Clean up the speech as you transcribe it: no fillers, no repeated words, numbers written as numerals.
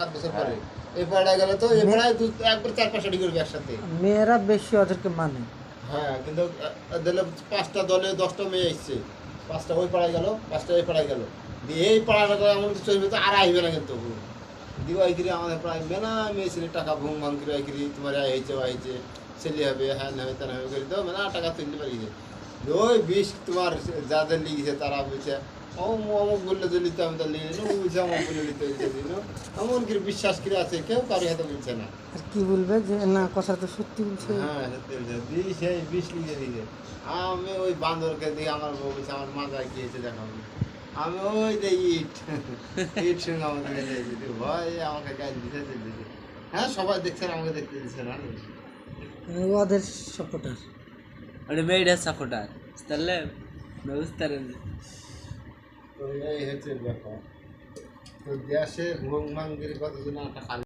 1 বছর পরে এই পাড়ায় গেলে তো এই পাড়ায় একবার 4-5 আড়ি করবে একসাথে। মেয়েরা বেশি ওদেরকে মানে। হ্যাঁ, কিন্তু দিলে 5টা দলে 10টা মেয়ে এসছে, 5টা ওই পাড়ায় গেল, 5টা এই পাড়ায় গেল, দিয়ে এই পাড়াটা এমন কিছু চলবে তো আর আসবে না কিন্তু দিওয়াই কিরে আমাদের প্রায় মেলা মেয়ে ছেলে টাকা ভুং ভাং করে কিরি তোমার হয়েছে হয়েছে ছেলে হবে হ্যাঁ হবে তা হবে করে দাও মেলা টাকা তুলতে পারিছে ওই বিষ তোমার যাদের লিখেছে তারা বলছে অমুক বললে তো লিখতে আমি তো লিখে নিল বুঝছে অমুক বললে লিখতে দিল এমন করে বিশ্বাস করে আছে কেউ কারো হাতে বলছে না। আর কি বলবে যে না কথা তো সত্যি বলছে। হ্যাঁ সত্যি বলছে দিই সেই বিষ লিখে দিয়েছে। আমি ওই বান্দরকে দিয়ে আমার বউ বলছে আমার মাথায় গিয়েছে দেখাবো আমি ওই যে ইট ইট সঙ্গে আমাকে দিয়েছে ভয় আমাকে গাছ দিতে দিতে হ্যাঁ সবাই দেখছেন আমাকে দেখতে দিচ্ছে না ওদের সাপোর্টার। ওটা মেয়েটার সাপোর্টার বুঝতে বুঝতে তো এই হচ্ছে ব্যাপার তো দেশে ভুং ভাঙ্গির কথা শুনে একটা